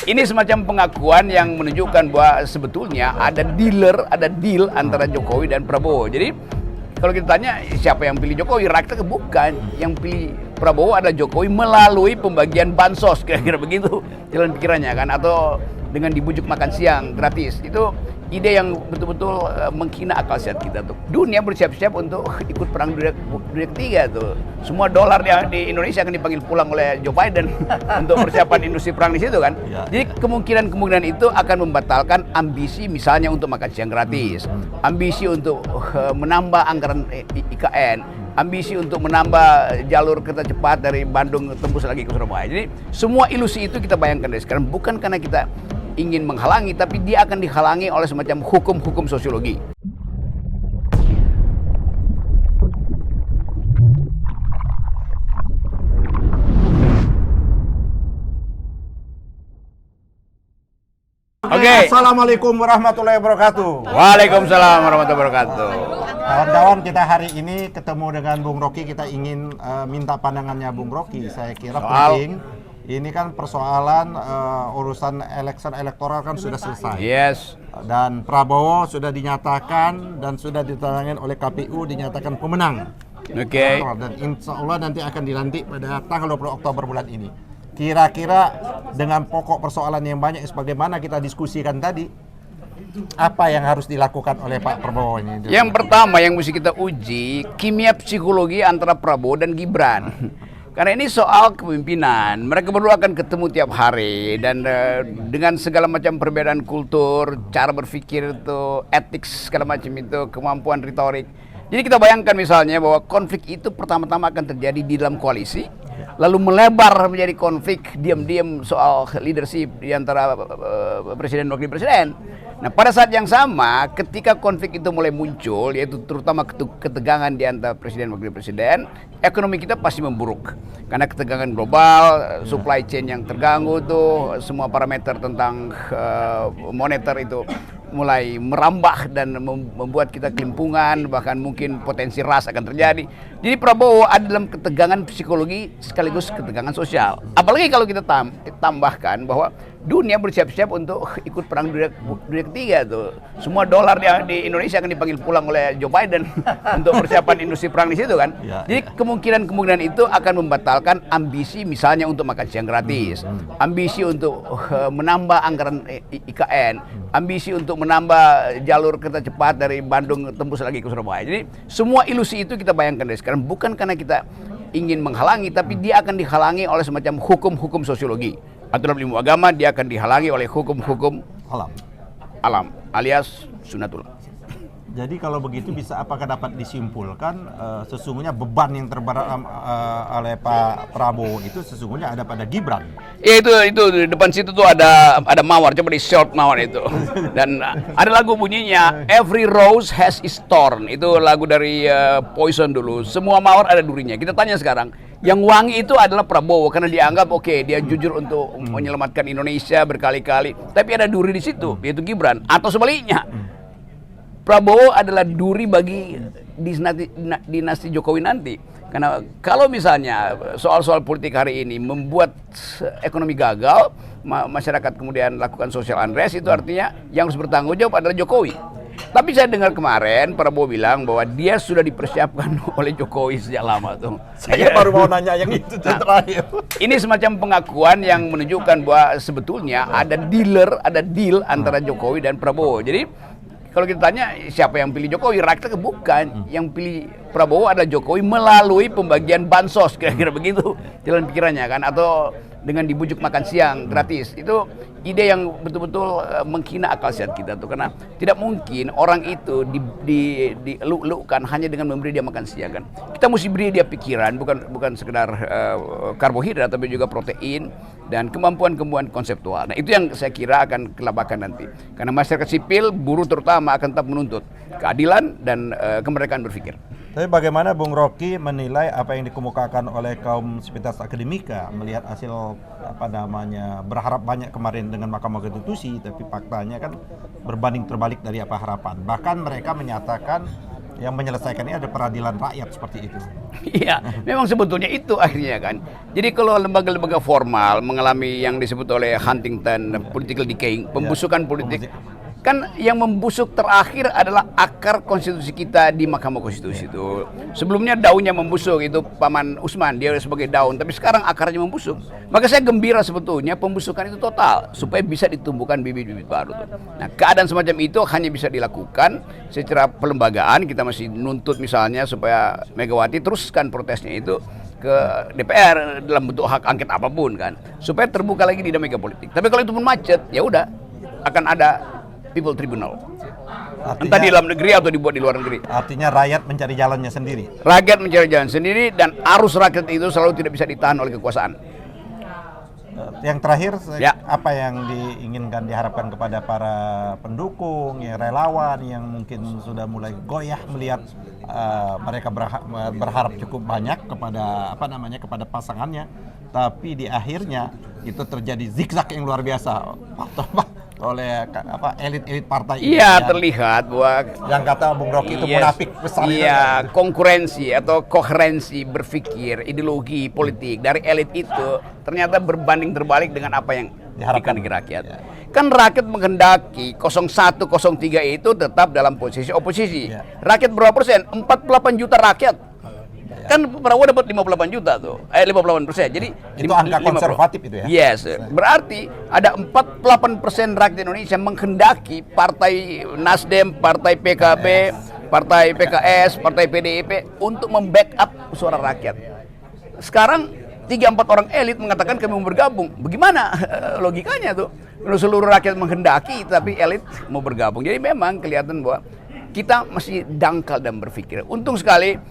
Ini semacam pengakuan yang menunjukkan bahwa sebetulnya ada deal antara Jokowi dan Prabowo. Jadi kalau kita tanya siapa yang pilih Jokowi, rakyat bukan. Yang pilih Prabowo adalah Jokowi melalui pembagian bansos, kira-kira begitu jalan pikirannya kan, atau dengan dibujuk makan siang gratis. Itu ide yang betul-betul menghina akal sehat kita tuh. Dunia bersiap-siap untuk ikut perang dunia ketiga tuh. Semua dolar di Indonesia akan dipanggil pulang oleh Joe Biden untuk persiapan industri perang di situ kan. Jadi kemungkinan itu akan membatalkan ambisi misalnya untuk makan siang gratis, ambisi untuk menambah anggaran IKN, ambisi untuk menambah jalur kereta cepat dari Bandung tembus lagi ke Surabaya. Jadi semua ilusi itu kita bayangkan dari sekarang, bukan karena kita ingin menghalangi, tapi dia akan dihalangi oleh semacam hukum-hukum sosiologi. Oke. Assalamualaikum warahmatullahi wabarakatuh. Waalaikumsalam warahmatullahi wabarakatuh. Kawan-kawan, kita hari ini ketemu dengan Bung Rocky. Kita ingin minta pandangannya Bung Rocky. Saya kira penting. Ini kan persoalan urusan election elektoral kan sudah selesai. Yes. Dan Prabowo sudah dinyatakan dan sudah ditandatangani oleh KPU dinyatakan pemenang. Oke. Dan insya Allah nanti akan dilantik pada tanggal 20 Oktober bulan ini. Kira-kira dengan pokok persoalan yang banyak sebagaimana kita diskusikan tadi, apa yang harus dilakukan oleh Pak Prabowo ini? Yang pertama yang mesti kita uji kimia psikologi antara Prabowo dan Gibran. Karena ini soal kepemimpinan, mereka berdua akan ketemu tiap hari dan dengan segala macam perbedaan kultur, cara berpikir itu, etik segala macam itu, kemampuan retorik. Jadi kita bayangkan misalnya bahwa konflik itu pertama-tama akan terjadi di dalam koalisi, lalu melebar menjadi konflik diam-diam soal leadership di antara presiden dan wakil presiden. Nah, pada saat yang sama, ketika konflik itu mulai muncul, yaitu terutama ketegangan di antara presiden dan wakil presiden, ekonomi kita pasti memburuk. Karena ketegangan global, supply chain yang terganggu tuh, semua parameter tentang moneter itu mulai merambah dan membuat kita kelimpungan, bahkan mungkin potensi ras akan terjadi. Jadi Prabowo ada dalam ketegangan psikologi sekaligus ketegangan sosial. Apalagi kalau kita tambahkan bahwa dunia bersiap-siap untuk ikut perang dunia ketiga tuh. Semua dolar di Indonesia akan dipanggil pulang oleh Joe Biden untuk persiapan industri perang di situ kan. Jadi kemungkinan itu akan membatalkan ambisi misalnya untuk makan siang gratis, ambisi untuk menambah anggaran IKN, ambisi untuk menambah jalur kereta cepat dari Bandung tembus lagi ke Surabaya. Jadi semua ilusi itu kita bayangkan dari sekarang, bukan karena kita ingin menghalangi, tapi dia akan dihalangi oleh semacam hukum-hukum sosiologi. Atau dalam ilmu agama dia akan dihalangi oleh hukum-hukum alam alias sunatullah. Jadi kalau begitu bisa apakah dapat disimpulkan sesungguhnya beban yang terberat oleh Pak Prabowo itu sesungguhnya ada pada Gibran? Ya itu di depan situ tuh ada mawar, coba di short mawar itu. Dan ada lagu bunyinya Every Rose Has Its Thorn. Itu lagu dari Poison dulu. Semua mawar ada durinya. Kita tanya sekarang, yang wangi itu adalah Prabowo karena dianggap oke, dia jujur untuk menyelamatkan Indonesia berkali-kali. Tapi ada duri di situ, yaitu Gibran. Atau sebaliknya, Prabowo adalah duri bagi dinasti Jokowi nanti. Karena kalau misalnya soal-soal politik hari ini membuat ekonomi gagal, masyarakat kemudian lakukan social unrest, itu artinya yang harus bertanggung jawab adalah Jokowi. Tapi saya dengar kemarin Prabowo bilang bahwa dia sudah dipersiapkan oleh Jokowi sejak lama tuh. Saya baru mau nanya yang itu terakhir. Ini semacam pengakuan yang menunjukkan bahwa sebetulnya ada deal antara Jokowi dan Prabowo. Jadi kalau kita tanya siapa yang pilih Jokowi, rakyat bukan. Yang pilih Prabowo adalah Jokowi melalui pembagian bansos, kira-kira begitu jalan pikirannya kan, atau dengan dibujuk makan siang gratis. Itu ide yang betul-betul menghina akal sehat kita tuh, karena tidak mungkin orang itu diluk-lukkan hanya dengan memberi dia makan siang kan. Kita mesti beri dia pikiran, bukan sekedar karbohidrat, tapi juga protein dan kemampuan konseptual. Nah, itu yang saya kira akan kelabakan nanti. Karena masyarakat sipil, buruh terutama akan tetap menuntut keadilan dan kemerdekaan berpikir. Tapi bagaimana Bung Rocky menilai apa yang dikemukakan oleh kaum sivitas akademika melihat hasil berharap banyak kemarin dengan Mahkamah Konstitusi, tapi faktanya kan berbanding terbalik dari apa harapan. Bahkan mereka menyatakan yang menyelesaikan ini ada peradilan rakyat seperti itu. Iya, memang sebetulnya itu akhirnya kan. Jadi kalau lembaga-lembaga formal mengalami yang disebut oleh Huntington political decaying, pembusukan politik, kan yang membusuk terakhir adalah akar konstitusi kita di Mahkamah Konstitusi itu. Sebelumnya daunnya membusuk, itu Paman Usman, dia sebagai daun, tapi sekarang akarnya membusuk. Maka saya gembira sebetulnya pembusukan itu total, supaya bisa ditumbuhkan bibit-bibit baru tuh. Nah, keadaan semacam itu hanya bisa dilakukan secara pelembagaan. Kita masih nuntut misalnya supaya Megawati teruskan protesnya itu ke DPR dalam bentuk hak angket apapun kan, supaya terbuka lagi dinamika politik. Tapi kalau itu pun macet, ya udah akan ada People Tribunal. Entah di dalam negeri atau dibuat di luar negeri. Artinya rakyat mencari jalannya sendiri. Rakyat mencari jalan sendiri, dan arus rakyat itu selalu tidak bisa ditahan oleh kekuasaan. Yang terakhir, Ya. apa yang diinginkan, diharapkan kepada para pendukung, ya, relawan yang mungkin sudah mulai goyah melihat mereka berharap cukup banyak kepada kepada pasangannya, tapi di akhirnya itu terjadi zigzag yang luar biasa oleh elit-elit partai ini. Iya, terlihat bahwa Yang kata Bung Rocky itu munafik besar. Iya, konkurensi atau koherensi berpikir ideologi politik dari elit itu ternyata berbanding terbalik dengan apa yang Diharapkan dikandalkan rakyat. Kan rakyat menghendaki 01, 03 itu tetap dalam posisi oposisi. Ya. Rakyat berapa persen? 48 juta rakyat. Kan Prabowo dapat 58 juta tuh, 58%. Jadi Itu angka konservatif itu ya? Yes, berarti ada 48% rakyat Indonesia menghendaki partai Nasdem, partai PKB, partai PKS, partai PDIP untuk membackup suara rakyat. Sekarang 3-4 orang elit mengatakan kami mau bergabung. Bagaimana logikanya tuh? Kalau seluruh rakyat menghendaki tapi elit mau bergabung. Jadi memang kelihatan bahwa kita masih dangkal dan berpikir. Untung sekali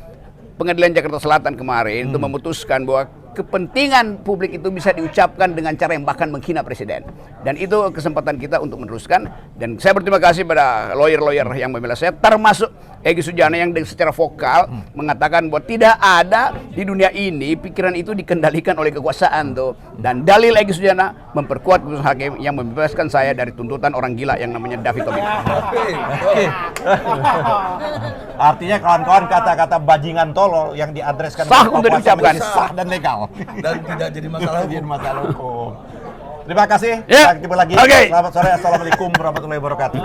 Pengadilan Jakarta Selatan kemarin itu memutuskan bahwa kepentingan publik itu bisa diucapkan dengan cara yang bahkan menghina presiden. Dan itu kesempatan kita untuk meneruskan. Dan saya berterima kasih pada lawyer-lawyer yang membela saya, termasuk Egy Sujana yang secara vokal mengatakan bahwa tidak ada di dunia ini pikiran itu dikendalikan oleh kekuasaan tuh. Dan dalil Egy Sujana memperkuat putusan hakim yang membebaskan saya dari tuntutan orang gila yang namanya David Tobing. Artinya kawan-kawan, kata-kata bajingan tolol yang diadreskan Sah kepada untuk Papua diucapkan. sah dan legal dan tidak jadi masalah Jadi masalah hukum. Terima kasih. Ya. Sampai jumpa lagi. Oke. Selamat sore. Assalamualaikum warahmatullahi wabarakatuh.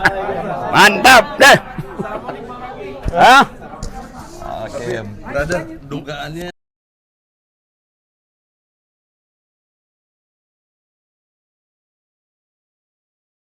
Mantap deh. Hah? Oke. brother dugaannya